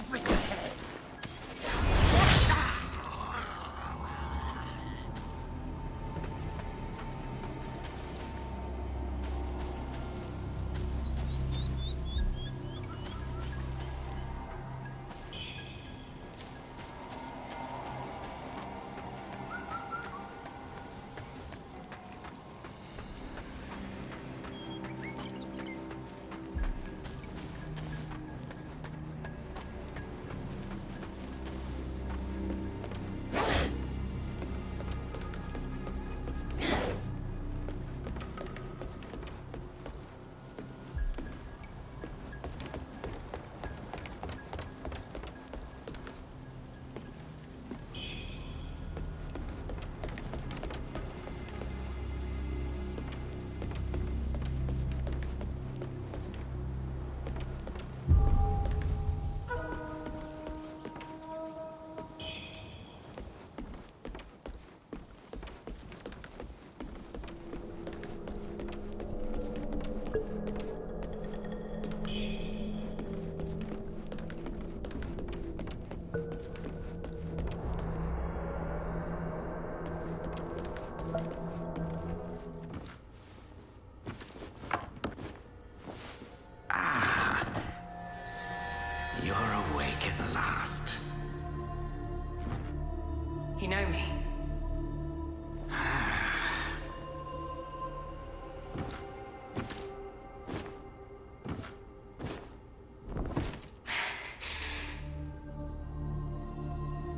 Off with your head! You're awake at last. You know me.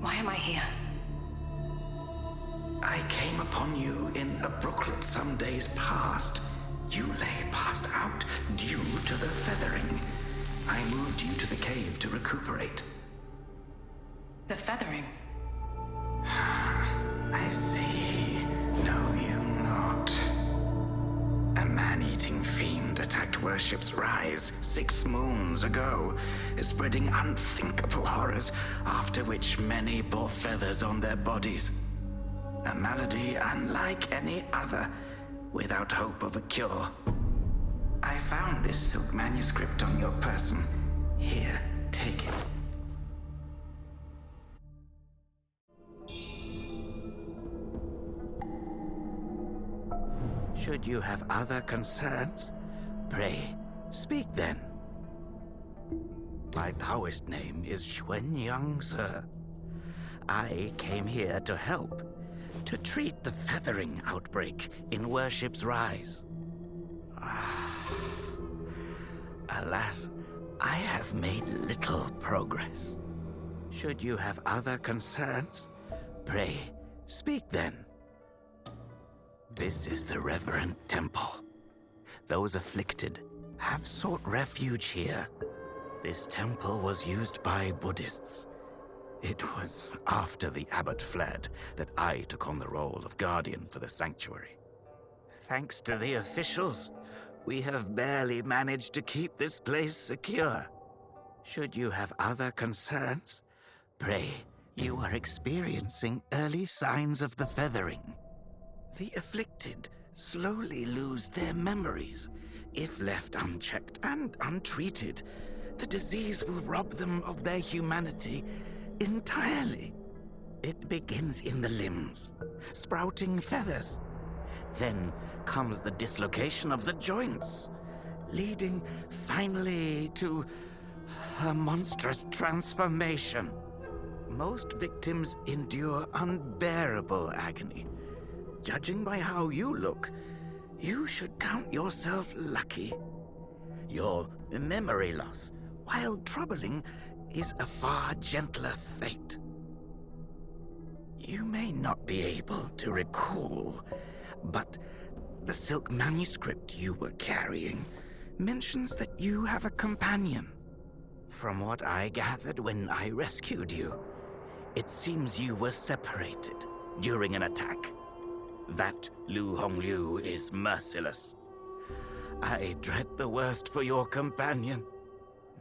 Why am I here? I came upon you in a brooklet some days past. You lay passed out due to the feathering. I moved you to the cave to recuperate. The feathering. I see. Know you not. A man-eating fiend attacked Worship's Rise 6 moons ago, spreading unthinkable horrors, after which many bore feathers on their bodies. A malady unlike any other, without hope of a cure. I found this silk manuscript on your person. Here, take it. Should you have other concerns, pray, speak then. My Taoist name is Xuanyang, sir. I came here to help, to treat the feathering outbreak in Worship's Rise. Alas, I have made little progress. Should you have other concerns, pray, speak then. This is the Reverend Temple. Those afflicted have sought refuge here. This temple was used by Buddhists. It was after the abbot fled that I took on the role of guardian for the sanctuary. Thanks to the officials, we have barely managed to keep this place secure. Should you have other concerns, pray, you are experiencing early signs of the feathering. The afflicted slowly lose their memories. If left unchecked and untreated, the disease will rob them of their humanity entirely. It begins in the limbs, sprouting feathers. Then comes the dislocation of the joints, leading finally to a monstrous transformation. Most victims endure unbearable agony. Judging by how you look, you should count yourself lucky. Your memory loss, while troubling, is a far gentler fate. You may not be able to recall, but the silk manuscript you were carrying mentions that you have a companion. From what I gathered when I rescued you, it seems you were separated during an attack. That Lu Hongliu is merciless. I dread the worst for your companion.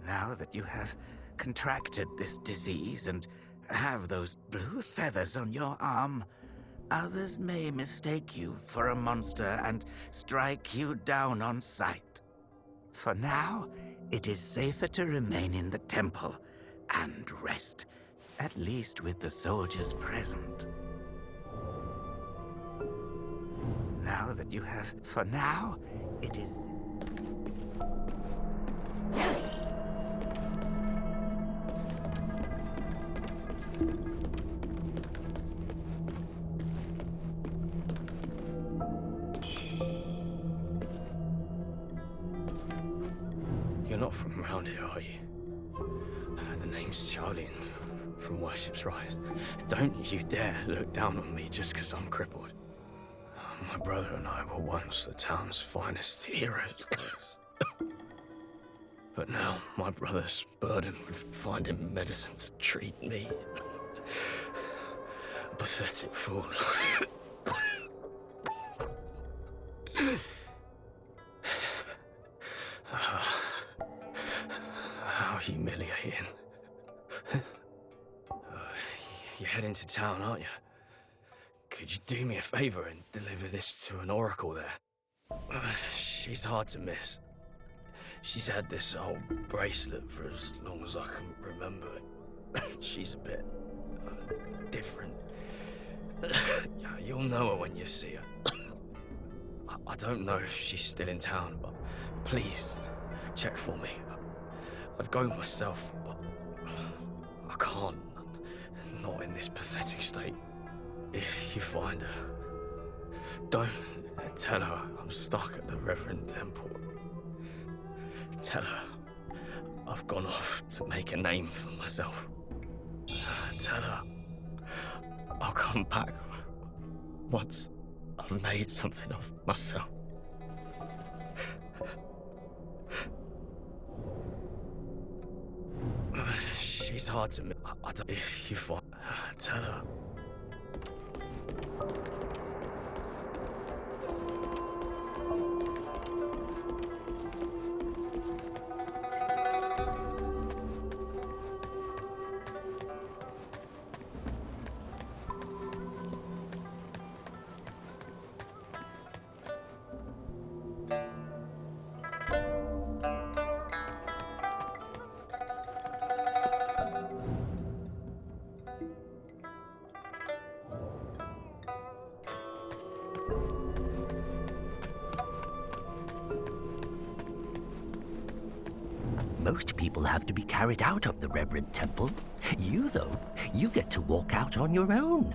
Now that you have contracted this disease and have those blue feathers on your arm, others may mistake you for a monster and strike you down on sight. For now, it is safer to remain in the temple and rest, at least with the soldiers present. Now that you have, for now, it is... You're not from around here, are you? The name's Charlie from Worship's Rise. Don't you dare look down on me just because I'm crippled. My brother and I were once the town's finest heroes. But now my brother's burdened with finding medicine to treat me. A pathetic fool. How humiliating. You're heading to town, aren't you? Could you do me a favor and deliver this to an oracle there? She's hard to miss. She's had this old bracelet for as long as I can remember. She's a bit different. You'll know her when you see her. I don't know if she's still in town, but please check for me. I'd go myself, but I can't. Not in this pathetic state. If you find her, don't tell her I'm stuck at the Reverend Temple. Tell her I've gone off to make a name for myself. Tell her I'll come back once I've made something of myself. She's hard to miss. I don't... If you find her, tell her. Most people have to be carried out of the Reverend Temple. You, though, you get to walk out on your own.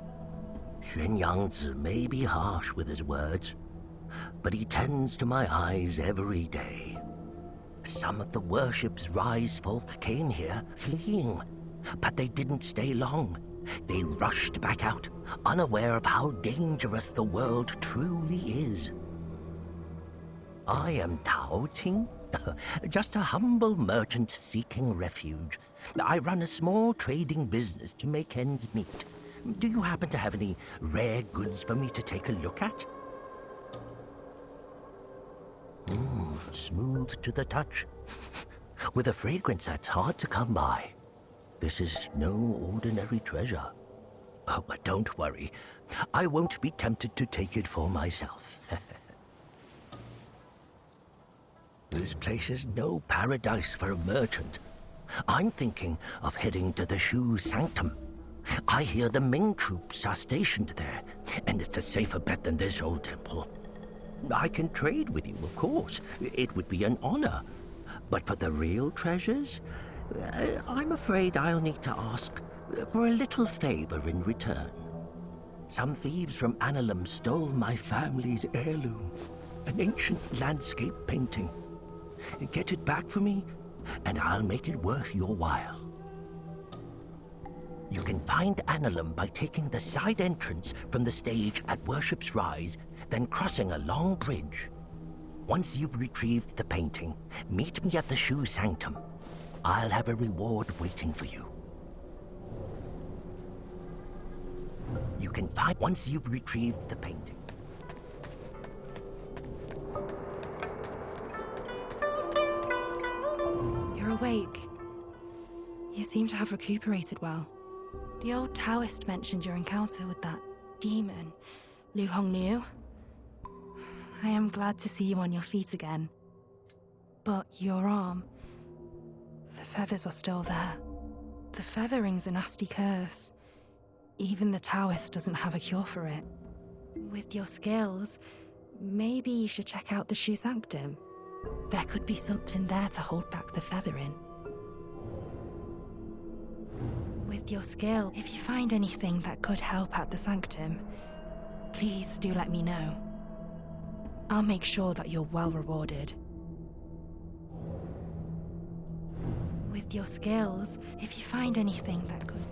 Xuan Yangzi may be harsh with his words, but he tends to my eyes every day. Some of the Worship's Rise folk came here, fleeing, but they didn't stay long. They rushed back out, unaware of how dangerous the world truly is. I am Tao Ting, just a humble merchant seeking refuge. I run a small trading business to make ends meet. Do you happen to have any rare goods for me to take a look at? Smooth to the touch, with a fragrance that's hard to come by. This is no ordinary treasure. Oh, but don't worry, I won't be tempted to take it for myself. This place is no paradise for a merchant. I'm thinking of heading to the Shu Sanctum. I hear the Ming troops are stationed there, and it's a safer bet than this old temple. I can trade with you, of course. It would be an honor. But for the real treasures, I'm afraid I'll need to ask for a little favor in return. Some thieves from Annalum stole my family's heirloom, an ancient landscape painting. Get it back for me, and I'll make it worth your while. You can find Annalum by taking the side entrance from the stage at Worship's Rise, then crossing a long bridge. Once you've retrieved the painting, meet me at the Shu Sanctum. I'll have a reward waiting for you. You can find once you've retrieved the painting. You're awake. You seem to have recuperated well. The old Taoist mentioned your encounter with that demon, Lu Hongniu. I am glad to see you on your feet again. But your arm, the feathers are still there. The feathering's a nasty curse. Even the Taoist doesn't have a cure for it. With your skills, maybe you should check out the Shu Sanctum. There could be something there to hold back the feathering. With your skill, if you find anything that could help at the Sanctum, please do let me know. I'll make sure that you're well rewarded. With your skills, if you find anything that could...